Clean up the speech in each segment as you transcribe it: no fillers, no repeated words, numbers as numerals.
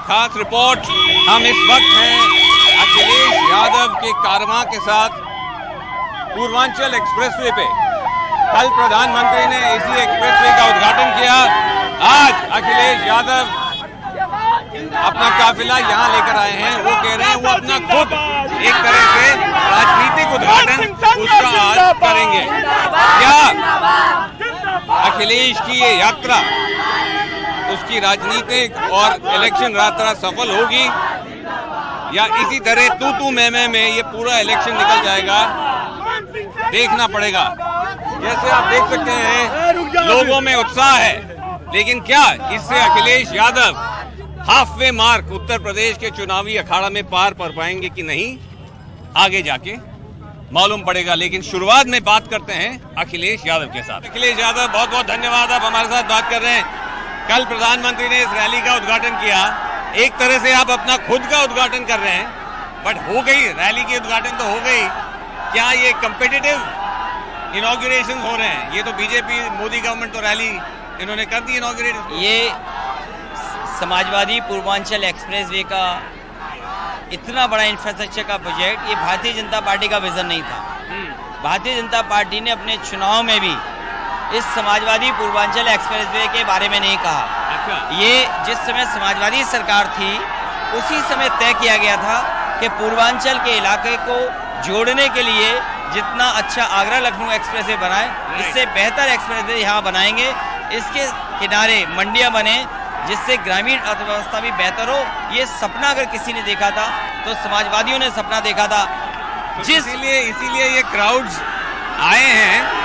खास रिपोर्ट। हम इस वक्त हैं अखिलेश यादव के कारवां के साथ पूर्वांचल एक्सप्रेसवे पे। कल प्रधानमंत्री ने इसी एक्सप्रेसवे का उद्घाटन किया। आज अखिलेश यादव अपना काफिला यहाँ लेकर आए हैं। वो कह रहे हैं वो अपना खुद एक तरह से राजनीतिक उद्घाटन उसका आज करेंगे। क्या अखिलेश की ये यात्रा उसकी राजनीतिक और इलेक्शन यात्रा सफल होगी या इसी तरह तू मैं में ये पूरा इलेक्शन निकल जाएगा, देखना पड़ेगा। जैसे आप देख सकते हैं लोगों में उत्साह है, लेकिन क्या इससे Akhilesh Yadav half way mark Uttar Pradesh के चुनावी अखाड़ा में पार कर पाएंगे कि नहीं, आगे जाके मालूम पड़ेगा। लेकिन शुरुआत में बात करते हैं अखिलेश यादव के साथ। अखिलेश यादव, बहुत बहुत धन्यवाद, आप हमारे साथ बात कर रहे हैं। कल प्रधानमंत्री ने इस रैली का उद्घाटन किया। एक तरह से आप अपना खुद का उद्घाटन कर रहे हैं, बट हो गई रैली की उद्घाटन तो हो गई। क्या ये कंपिटिटिव इनॉग्रेशन हो रहे हैं? ये तो बीजेपी मोदी गवर्नमेंट तो रैली इन्होंने कर दी इनॉग्रेट। ये समाजवादी पूर्वांचल एक्सप्रेसवे का इतना बड़ा इंफ्रास्ट्रक्चर का प्रोजेक्ट, ये भारतीय जनता पार्टी का विजन नहीं था। भारतीय जनता पार्टी ने अपने चुनाव में भी इस समाजवादी पूर्वांचल एक्सप्रेसवे के बारे में नहीं कहा। अच्छा। ये जिस समय समाजवादी सरकार थी उसी समय तय किया गया था कि पूर्वांचल के इलाके को जोड़ने के लिए जितना अच्छा आगरा लखनऊ एक्सप्रेसवे बनाए, इससे बेहतर एक्सप्रेसवे यहाँ बनाएंगे। इसके किनारे मंडियाँ बने जिससे ग्रामीण अर्थव्यवस्था भी बेहतर हो। ये सपना अगर किसी ने देखा था तो समाजवादियों ने सपना देखा था। तो इसीलिए ये क्राउड्स आए हैं,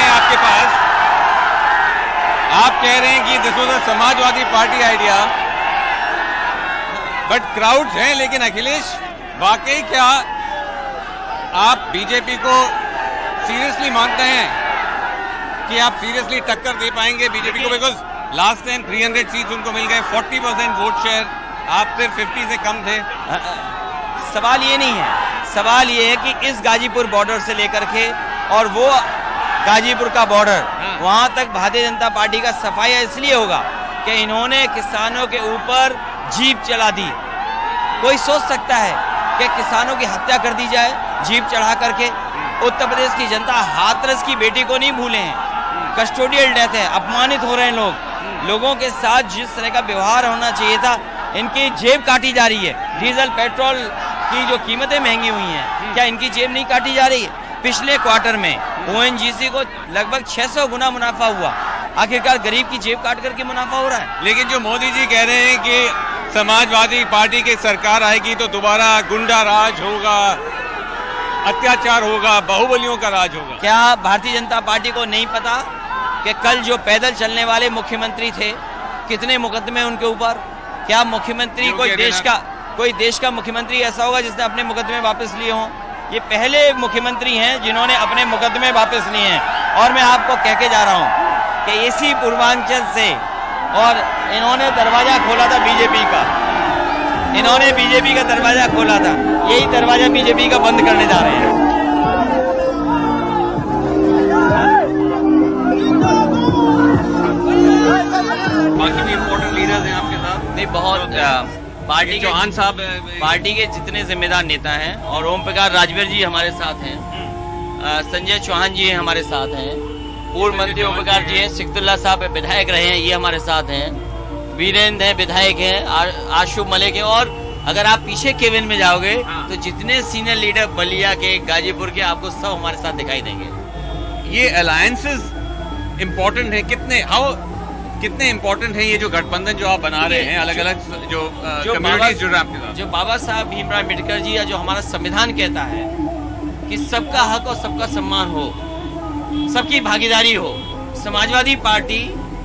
आपके पास। आप कह रहे हैं कि this was a Samajwadi party idea, but crowds हैं। लेकिन अखिलेश, वाकई क्या आप बीजेपी को सीरियसली मानते हैं कि आप सीरियसली टक्कर दे पाएंगे बीजेपी को? बिकॉज लास्ट टाइम 300 सीट्स उनको मिल गए, 40% वोट शेयर, आप सिर्फ 50 से कम थे। सवाल ये नहीं है, सवाल ये है कि इस गाजीपुर बॉर्डर से लेकर के और वो गाजीपुर का बॉर्डर, वहां तक भारतीय जनता पार्टी का सफाया इसलिए होगा कि इन्होंने किसानों के ऊपर जीप चला दी। कोई सोच सकता है कि किसानों की हत्या कर दी जाए जीप चढ़ा करके? उत्तर प्रदेश की जनता हाथरस की बेटी को नहीं भूले हैं। कस्टोडियल डेथ है, अपमानित हो रहे हैं लोग। लोगों के साथ जिस तरह का व्यवहार होना चाहिए था, इनकी जेब काटी जा रही है। डीजल पेट्रोल की जो कीमतें महंगी हुई हैं, क्या इनकी जेब नहीं काटी जा रही है? पिछले क्वार्टर में ओएनजीसी को लगभग 600 गुना मुनाफा हुआ। आखिरकार गरीब की जेब काट करके मुनाफा हो रहा है। लेकिन जो मोदी जी कह रहे हैं कि समाजवादी पार्टी की सरकार आएगी तो दोबारा गुंडा राज होगा, अत्याचार होगा, बाहुबलियों का राज होगा। क्या भारतीय जनता पार्टी को नहीं पता कि कल जो पैदल चलने वाले मुख्यमंत्री थे, कितने मुकदमे उनके ऊपर? क्या मुख्यमंत्री कोई देश का मुख्यमंत्री ऐसा होगा जिसने अपने मुकदमे वापस लिए हों? ये पहले मुख्यमंत्री हैं जिन्होंने अपने मुकदमे वापस लिए हैं। और मैं आपको कह के जा रहा हूं कि इसी पूर्वांचल से, और इन्होंने दरवाजा खोला था बीजेपी का, इन्होंने बीजेपी का दरवाजा खोला था, यही दरवाजा बीजेपी का बंद करने जा रहे हैं। बाकी भी इम्पोर्टेंट लीडर्स हैं आपके साथ? नहीं, बहुत पार्टी के चौहान साहब, पार्टी के जितने जिम्मेदार नेता हैं, और ओम प्रकाश राजभर जी हमारे साथ हैं, संजय चौहान जी हमारे साथ हैं, पूर्व मंत्री ओम प्रकाश जी हैं, सिकदुल्ला साहब विधायक रहे हैं, ये हमारे साथ हैं, वीरेंद्र हैं विधायक हैं, आशु मलिक हैं, और अगर आप पीछे केबिन में जाओगे तो जितने सीनियर लीडर बलिया के, गाजीपुर के, आपको सब हमारे साथ दिखाई देंगे। ये अलायंसेस इम्पोर्टेंट है? कितने इम्पोर्टेंट है ये जो गठबंधन जो आप बना रहे हैं, अलग अलग जो कम्युनिटीज जुड़ रहे हैं आपके साथ? जो बाबा साहब भीमराव अम्बेडकर जी या जो हमारा संविधान कहता है कि सबका हक और सबका सम्मान हो, सबकी भागीदारी हो, समाजवादी पार्टी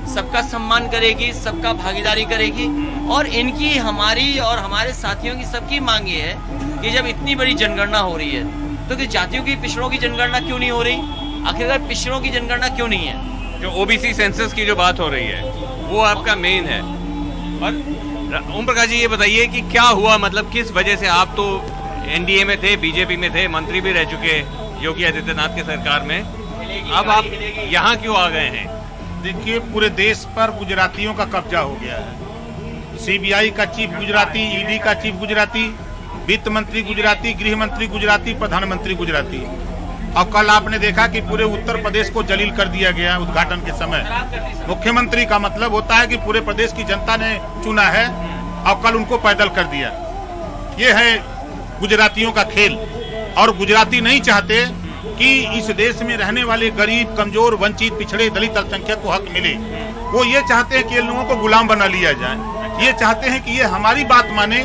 सबका सम्मान करेगी, सबका भागीदारी करेगी। और इनकी, हमारी और हमारे साथियों की सबकी मांग ये है कि जब इतनी बड़ी जनगणना हो रही है तो कि जातियों की, पिछड़ों की जनगणना क्यों नहीं हो रही? आखिरकार पिछड़ों की जनगणना क्यों नहीं है? जो ओबीसी सेंसस की जो बात हो रही है वो आपका मेन है। और ओम प्रकाश जी, ये बताइए कि क्या हुआ, मतलब किस वजह से? आप तो एनडीए में थे, बीजेपी में थे, मंत्री भी रह चुके योगी आदित्यनाथ की सरकार में, अब आप यहाँ क्यों आ गए हैं? देखिए, पूरे देश पर गुजरातियों का कब्जा हो गया है। सीबीआई का चीफ गुजराती, ईडी का चीफ गुजराती, वित्त मंत्री गुजराती, गृह मंत्री गुजराती, प्रधानमंत्री गुजराती। और कल आपने देखा कि पूरे उत्तर प्रदेश को जलील कर दिया गया उद्घाटन के समय। मुख्यमंत्री का मतलब होता है कि पूरे प्रदेश की जनता ने चुना है और कल उनको पैदल कर दिया। ये है गुजरातियों का खेल। और गुजराती नहीं चाहते कि इस देश में रहने वाले गरीब, कमजोर, वंचित, पिछड़े, दलित, अल्पसंख्यक को हक मिले। वो ये चाहते हैं कि इन लोगों को गुलाम बना लिया जाए। ये चाहते हैं कि ये हमारी बात माने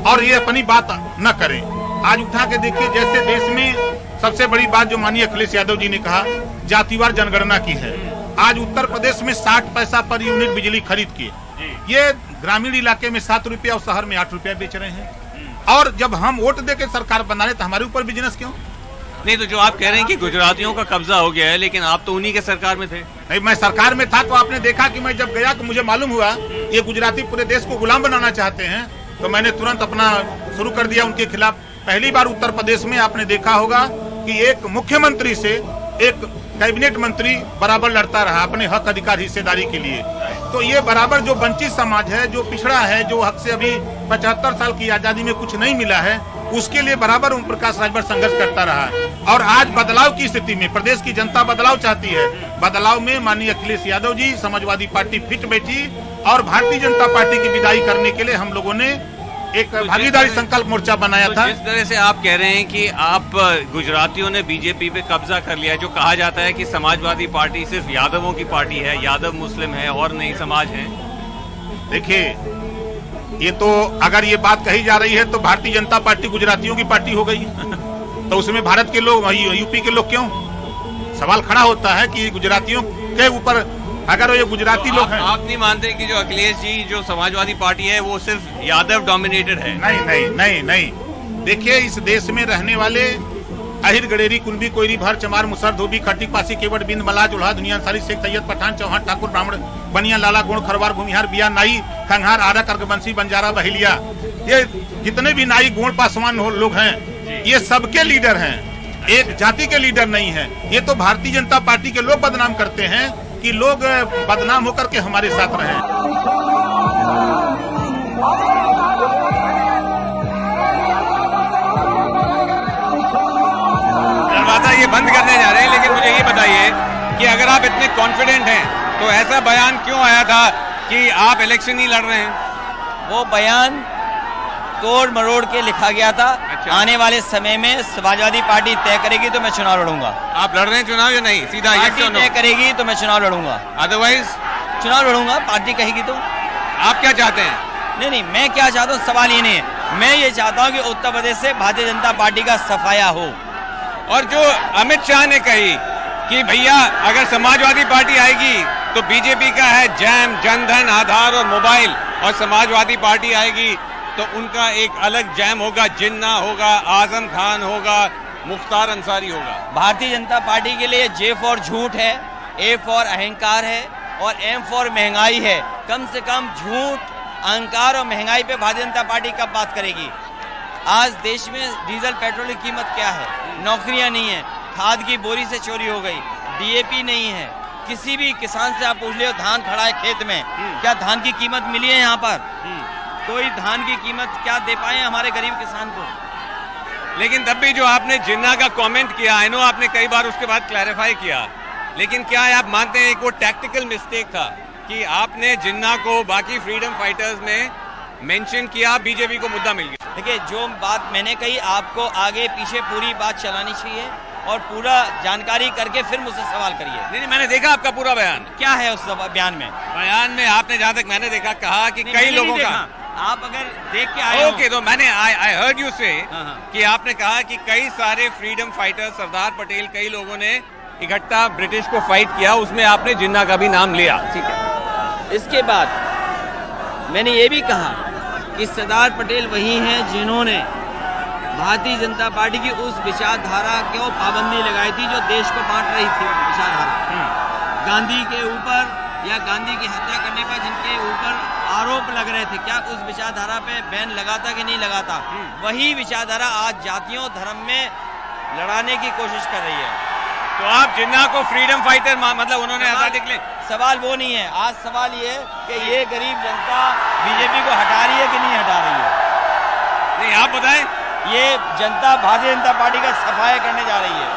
और ये अपनी बात न करें। आज उठा के देखिए, जैसे देश में सबसे बड़ी बात जो माननीय अखिलेश यादव जी ने कहा, जातिवार जनगणना की है। आज उत्तर प्रदेश में 60 पैसा पर यूनिट बिजली खरीद के ये ग्रामीण इलाके में 7 रुपया और शहर में 8 रुपया बेच रहे हैं। और जब हम वोट दे के सरकार बना रहे तो हमारे ऊपर बिजनेस क्यों? नहीं, तो जो आप कह रहे हैं कि गुजरातियों का कब्जा हो गया है, लेकिन आप तो उन्हीं के सरकार में थे। नहीं, मैं सरकार में था तो आपने देखा कि मैं जब गया तो मुझे मालूम हुआ ये गुजराती पूरे देश को गुलाम बनाना चाहते हैं, तो मैंने तुरंत अपना शुरू कर दिया उनके खिलाफ। पहली बार उत्तर प्रदेश में आपने देखा होगा कि एक मुख्यमंत्री से एक कैबिनेट मंत्री बराबर लड़ता रहा अपने हक अधिकार हिस्सेदारी के लिए। तो ये बराबर जो वंचित समाज है, जो पिछड़ा है, जो हक से अभी 75 साल की आजादी में कुछ नहीं मिला है, उसके लिए बराबर ओम प्रकाश राजभर संघर्ष करता रहा। और आज बदलाव की स्थिति में प्रदेश की जनता बदलाव चाहती है। बदलाव में माननीय अखिलेश यादव जी, समाजवादी पार्टी फिट बैठी और भारतीय जनता पार्टी की विदाई करने के लिए हम लोगों ने एक भागीदारी संकल्प मोर्चा बनाया था। जिस तरह से आप कह रहे हैं कि आप गुजरातियों ने बीजेपी पे कब्जा कर लिया, जो कहा जाता है कि समाजवादी पार्टी सिर्फ यादवों की पार्टी है, यादव मुस्लिम है और नहीं समाज है। देखिए, ये तो अगर ये बात कही जा रही है तो भारतीय जनता पार्टी गुजरातियों की पार्टी हो गई तो उसमें भारत के लोग, यूपी के लोग क्यों? सवाल खड़ा होता है कि गुजरातियों के ऊपर अगर ये गुजराती लोग हैं। आप नहीं मानते कि जो अखिलेश जी जो समाजवादी पार्टी है वो सिर्फ यादव डोमिनेटेड है? नहीं नहीं नहीं नहीं। देखिए, इस देश में रहने वाले अहिर, गडेरी, कुंभी, कोयरी, भर, चमार, मुसर, धोबी, खट्टी, पासी, केवट, बिंद, मलाह, जुल्हा, दुनिया, सारी, शेख, तैयद, पठान, चौहान, ठाकुर, ब्राह्मण, बनिया, लाला, गुण, खरवार, भूमिहार, बिया, नाई, खंघार, आरा, कर्कबंसी, बंजारा, बहेलिया, ये जितने भी नाई, गुण, पासवान लोग हैं, ये सबके लीडर हैं, एक जाति के लीडर नहीं है। ये तो भारतीय जनता पार्टी के लोग बदनाम करते हैं कि लोग बदनाम होकर के हमारे साथ रहे। दरवाजा ये बंद करने जा रहे हैं, लेकिन मुझे ये बताइए कि अगर आप इतने कॉन्फिडेंट हैं तो ऐसा बयान क्यों आया था कि आप इलेक्शन नहीं लड़ रहे हैं? वो बयान तोड़ मरोड़ के लिखा गया था। अच्छा। आने वाले समय में समाजवादी पार्टी तय करेगी तो मैं चुनाव लड़ूंगा। आप लड़ रहे हैं चुनाव या नहीं? सीधा पार्टी तय करेगी तो मैं चुनाव लड़ूंगा, अदरवाइज चुनाव लड़ूंगा पार्टी कहेगी तो। आप क्या चाहते हैं? नहीं, मैं क्या चाहता हूँ सवाल ये नहीं है। मैं ये चाहता हूँ कि उत्तर प्रदेश से भारतीय जनता पार्टी का सफाया हो। और जो अमित शाह ने कही कि भैया अगर समाजवादी पार्टी आएगी तो बीजेपी का है जैम, जनधन, आधार और मोबाइल, और समाजवादी पार्टी आएगी तो उनका एक अलग जैम होगा, जिन्ना होगा, आजम खान होगा, मुख्तार अंसारी होगा। भारतीय जनता पार्टी के लिए जे फॉर झूठ है, ए फॉर अहंकार है और एम फॉर महंगाई है। कम से कम झूठ, अहंकार और महंगाई पे भारतीय जनता पार्टी कब बात करेगी? आज देश में डीजल पेट्रोल की कीमत क्या है? नौकरियां नहीं है, खाद की बोरी से चोरी हो गई, डीएपी नहीं है। किसी भी किसान से आप पूछ लियो, धान खड़ा है खेत में, क्या धान की कीमत मिली है? यहाँ पर कोई धान की कीमत क्या दे पाए हमारे गरीब किसान को? लेकिन तब भी जो आपने जिन्ना का कमेंट किया, आई नो आपने कई बार उसके बाद क्लैरिफाई किया, लेकिन क्या आप मानते हैं कि वो टैक्टिकल मिस्टेक था कि आपने जिन्ना को बाकी फ्रीडम फाइटर्स में मेंशन किया, बीजेपी को मुद्दा मिल गया? देखिए, जो बात मैंने कही आपको आगे पीछे पूरी बात चलानी चाहिए और पूरा जानकारी करके फिर मुझसे सवाल करिए। नहीं, मैंने देखा आपका पूरा बयान। क्या है उस बयान में? बयान में आपने जहां तक मैंने देखा कहा कि कई लोगों का, आप अगर देख के आए ओके, तो मैंने आई हर्ड यू से कि आपने कहा कि कई सारे फ्रीडम फाइटर, सरदार पटेल, कई लोगों ने इकट्ठा ब्रिटिश को फाइट किया, उसमें आपने जिन्ना का भी नाम लिया। ठीक है। इसके बाद मैंने ये भी कहा कि सरदार पटेल वही हैं जिन्होंने भारतीय जनता पार्टी की उस विचारधारा को पाबंदी लगाई थी जो देश को बांट रही थी। विचारधारा गांधी के ऊपर या गांधी की हत्या करने पर जिनके ऊपर आरोप लग रहे थे, क्या उस विचारधारा पे बैन लगाता कि नहीं लगाता? वही विचारधारा आज जातियों, धर्म में लड़ाने की कोशिश कर रही है। तो आप जिन्ना को फ्रीडम फाइटर मतलब उन्होंने आजादी के लिए, सवाल वो नहीं है। आज सवाल ये है कि ये गरीब जनता बीजेपी को हटा रही है कि नहीं हटा रही है। नहीं आप बताएं। ये जनता भारतीय जनता पार्टी का सफाया करने जा रही है।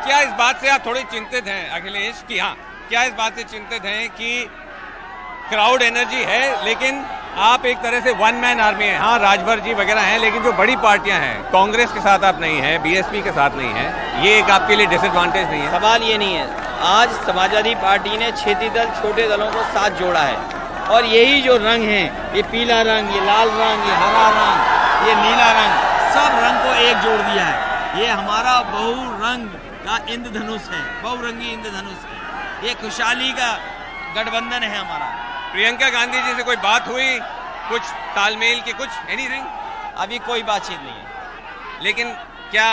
क्या इस बात से आप थोड़े चिंतित हैं अखिलेश कि हाँ, क्या इस बात से चिंतित हैं कि क्राउड एनर्जी है लेकिन आप एक तरह से वन मैन आर्मी है। हाँ राजभर जी वगैरह हैं लेकिन जो बड़ी पार्टियां हैं कांग्रेस के साथ आप नहीं हैं, बीएसपी के साथ नहीं है, ये एक आपके लिए डिसएडवांटेज नहीं है? सवाल ये नहीं है। आज समाजवादी पार्टी ने क्षेत्रीय दल छोटे दलों को साथ जोड़ा है और यही जो रंग है, ये पीला रंग, ये लाल रंग, ये हरा रंग, ये नीला रंग, सब रंग को एक जोड़ दिया है। ये हमारा बहुरंग का इंद्रधनुष है, बहुरंगी इंद्रधनुष है। ये खुशहाली का गठबंधन है हमारा। प्रियंका गांधी जी से कोई बात हुई, कुछ तालमेल की, कुछ एनीथिंग? अभी कोई बातचीत नहीं है। लेकिन क्या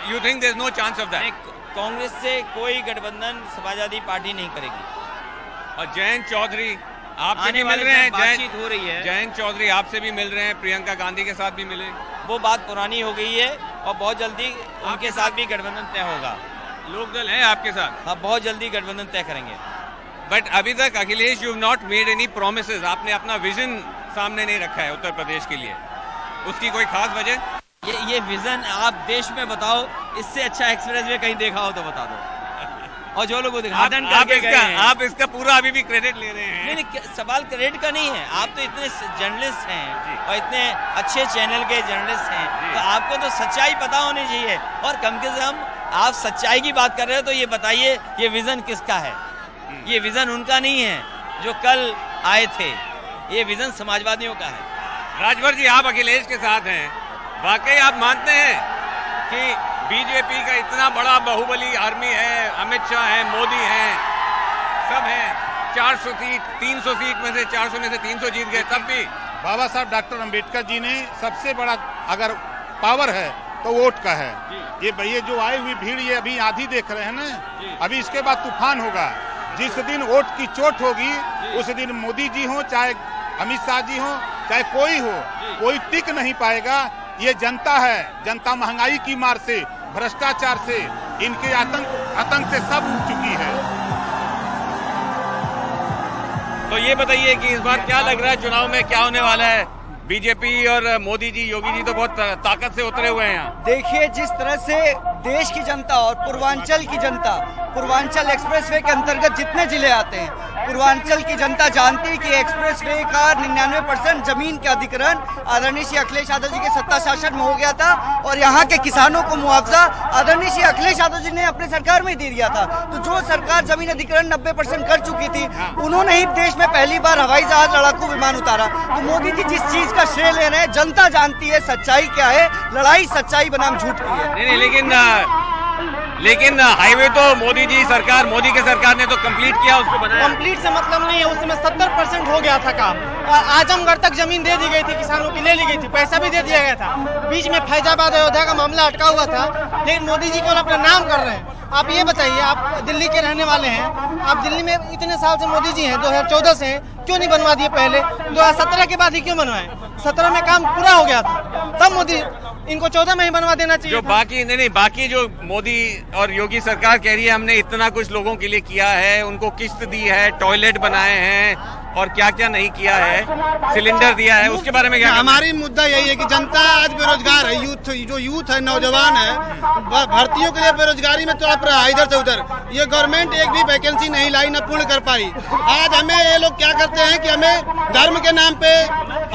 you think there is no chance of that? Congress से कोई गठबंधन समाजवादी पार्टी नहीं करेगी। और जयंत चौधरी आपसे भी मिल रहे हैं, बातचीत हो रही है। जयंत चौधरी आपसे भी मिल रहे हैं, प्रियंका गांधी के साथ भी मिले? वो बात पुरानी हो गई है और बहुत जल्दी उनके साथ भी गठबंधन तय होगा। लोकदल है आपके साथ? हाँ, बहुत जल्दी गठबंधन तय करेंगे। बट अभी तक Akhilesh you have not made any promises, आपने अपना विजन सामने नहीं रखा है उत्तर प्रदेश के लिए, उसकी कोई खास वजह? ये विजन आप देश में बताओ, इससे अच्छा एक्सप्रेस वे कहीं देखा हो तो बता दो। और जो लोग उद्घाटन करके गए हैं, आप इसका पूरा अभी भी क्रेडिट ले रहे हैं। नहीं, सवाल क्रेडिट का नहीं है। आप तो इतने जर्नलिस्ट हैं और इतने अच्छे चैनल के जर्नलिस्ट हैं, तो आपको तो सच्चाई पता होनी चाहिए। और कम से कम आप सच्चाई की बात कर रहे हो तो ये बताइए ये विजन किसका है? ये विजन उनका नहीं है जो कल आए थे, ये विजन समाजवादियों का है। राजभर जी, आप अखिलेश के साथ हैं, वाकई आप मानते हैं कि बीजेपी का इतना बड़ा बाहुबली आर्मी है, अमित शाह है, मोदी हैं, सब हैं, 400 सीट 300 सीट में से 400 में से 300 जीत गए, तब भी बाबा साहब डॉक्टर अंबेडकर जी ने सबसे बड़ा अगर पावर है तो वोट का है। ये जो आई हुई भीड़, ये अभी आधी देख रहे हैं ना, अभी इसके बाद तूफान होगा। जिस दिन वोट की चोट होगी उस दिन मोदी जी हो, चाहे अमित शाह जी हो, चाहे कोई हो, कोई टिक नहीं पाएगा। ये जनता है, जनता महंगाई की मार से, भ्रष्टाचार से, इनके आतंक से सब उठ चुकी है। तो ये बताइए कि इस बार क्या लग रहा है चुनाव में, क्या होने वाला है? बीजेपी और मोदी जी, योगी जी तो बहुत ताकत से उतरे हुए हैं यहाँ। देखिए, जिस तरह से देश की जनता और पूर्वांचल की जनता, पूर्वांचल एक्सप्रेसवे के अंतर्गत जितने जिले आते हैं, पूर्वांचल की जनता जानती है कि एक्सप्रेसवे का 99% जमीन का अधिग्रहण आदरणीय श्री अखिलेश यादव जी के सत्ता शासन में हो गया था और यहाँ के किसानों को मुआवजा आदरणीय श्री अखिलेश यादव जी ने अपने सरकार में ही दे दिया था। तो जो सरकार जमीन अधिग्रहण 90% कर चुकी थी, उन्होंने ही देश में पहली बार हवाई जहाज, लड़ाकू विमान उतारा। तो मोदी जी जिस चीज का श्रेय ले रहे हैं, जनता जानती है सच्चाई क्या है, लड़ाई सच्चाई बनाम झूठ की है। नहीं, लेकिन हाईवे तो मोदी जी सरकार, मोदी की सरकार ने तो कंप्लीट किया, उसको बनाया। कंप्लीट से मतलब नहीं है, उसमें 70% हो गया था काम। आजमगढ़ तक जमीन दे दी गई थी, किसानों की ले ली गई थी, पैसा भी दे दिया गया था। बीच में फैजाबाद अयोध्या का मामला अटका हुआ था, लेकिन मोदी जी को अपना नाम कर रहे हैं। आप ये बताइए, आप दिल्ली के रहने वाले हैं, आप दिल्ली में इतने साल से मोदी जी हैं, 2014 से क्यों नहीं बनवा दिए? पहले 2017 के बाद ही क्यों बनवाए? 17 में काम पूरा हो गया था, तब मोदी इनको 14 में ही बनवा देना चाहिए। जो बाकी बाकी जो मोदी और योगी सरकार कह रही है हमने इतना कुछ लोगों के लिए किया है, उनको किस्त दी है, टॉयलेट बनाए हैं और क्या क्या नहीं किया है, सिलेंडर दिया है, उसके बारे में क्या? हमारी मुद्दा यही है कि जनता आज बेरोजगार है, यूथ है, नौजवान है, भर्तियों के लिए बेरोजगारी में तड़प रहा है इधर से उधर। ये गवर्नमेंट एक भी वैकेंसी नहीं लाई, न पूर्ण कर पाई। आज हमें ये लोग क्या करते हैं कि हमें धर्म के नाम पे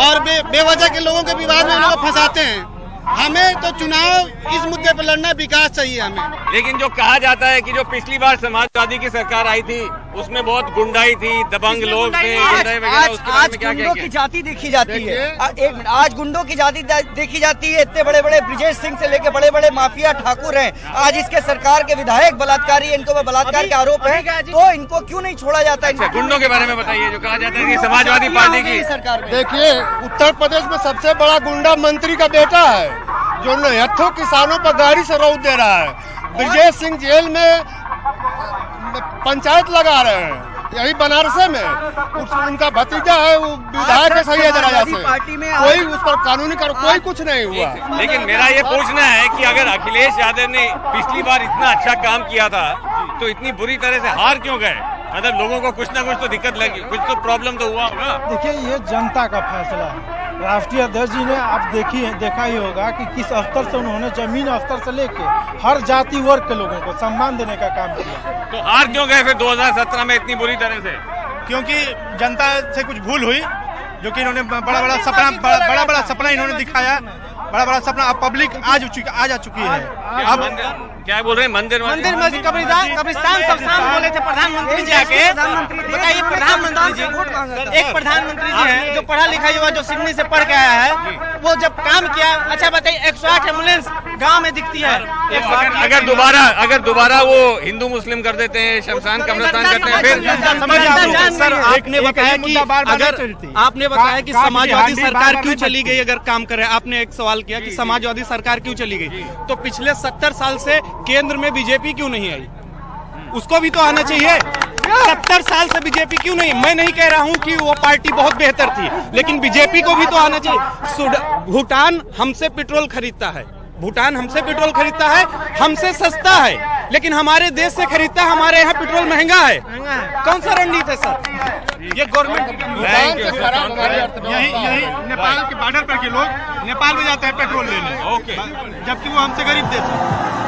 और बेवजह के लोगों के विवाद में लोग फंसाते हैं। हमें तो चुनाव इस मुद्दे पर लड़ना, विकास चाहिए हमें। लेकिन जो कहा जाता है कि जो पिछली बार समाजवादी की सरकार आई थी उसमें बहुत गुंडाई थी, दबंग लोग थे, आज गुंडों की जाति देखी जाती है। एक मिनट, आज गुंडों की जाति देखी जाती है। इतने बड़े बड़े ब्रिजेश सिंह से लेके बड़े बड़े माफिया ठाकुर हैं, आज इसके सरकार के विधायक बलात्कारी, इनको बलात्कार के आरोप है, तो इनको क्यों नहीं छोड़ा जाता? गुंडों के बारे में बताइए, जो कहा जाता है कि समाजवादी पार्टी की सरकार में। देखिए, उत्तर प्रदेश में सबसे बड़ा गुंडा मंत्री का बेटा है, जो हत्थों किसानों पर गाड़ी से रौद दे रहा है। ब्रिजेश सिंह जेल में पंचायत लगा रहे हैं, यही बनारसे में उनका भतीजा है, वो विधायक है सही जराया से, पार्टी में कोई उस पर कानूनी कोई कुछ नहीं हुआ। लेकिन मेरा ये पूछना है कि अगर अखिलेश यादव ने पिछली बार इतना अच्छा काम किया था तो इतनी बुरी तरह से हार क्यों गए? मतलब लोगों को कुछ ना कुछ तो दिक्कत लगी, कुछ तो प्रॉब्लम तो हुआ होगा। देखिए, ये जनता का फैसला है। राष्ट्रीय अध्यक्ष जी ने आप देखा ही होगा कि किस स्तर से उन्होंने जमीन स्तर से लेके हर जाति वर्ग के लोगों को सम्मान देने का काम किया। तो हार क्यों गए फिर 2017 में इतनी बुरी तरह से? क्योंकि जनता से कुछ भूल हुई, जो कि इन्होंने बड़ा सपना इन्होंने दिखाया, बड़ा सपना। अब पब्लिक आ जा चुकी है। अब क्या बोल रहे हैं? मंदिर मस्जिद कब्रिस्तान सब शाम बोले थे प्रधानमंत्री जी आके। बताइए, प्रधानमंत्री जी, एक प्रधानमंत्री जी हैं जो पढ़ा लिखा युवा जो सिडनी से पढ़ के आया है, वो जब काम किया। अच्छा बताइए, 108 एम्बुलेंस गांव में दिखती है। अगर दोबारा वो हिंदू मुस्लिम कर देते हैं, शमशान कब्रिस्तान करते हैं, फिर सर आपने बताया कि अगर आपने बताया कि समाजवादी सरकार क्यों चली गई, अगर काम करे, आपने एक सवाल किया कि समाजवादी सरकार क्यों चली गई, तो पिछले 70 साल से केंद्र में बीजेपी क्यों नहीं आई? उसको भी तो आना चाहिए। 70 साल से बीजेपी क्यों नहीं? मैं नहीं कह रहा हूं कि वो पार्टी बहुत बेहतर थी, लेकिन बीजेपी को भी तो आना चाहिए। भूटान हमसे पेट्रोल खरीदता है, हमसे सस्ता है, लेकिन हमारे देश से खरीदता है। हमारे यहाँ पेट्रोल महंगा है। कौन सा रणनीति है सर? ये गवर्नमेंट यही नेपाल के बॉर्डर पर के लोग नेपाल में जाते हैं पेट्रोल लेने, जबकि वो हमसे गरीब देश है।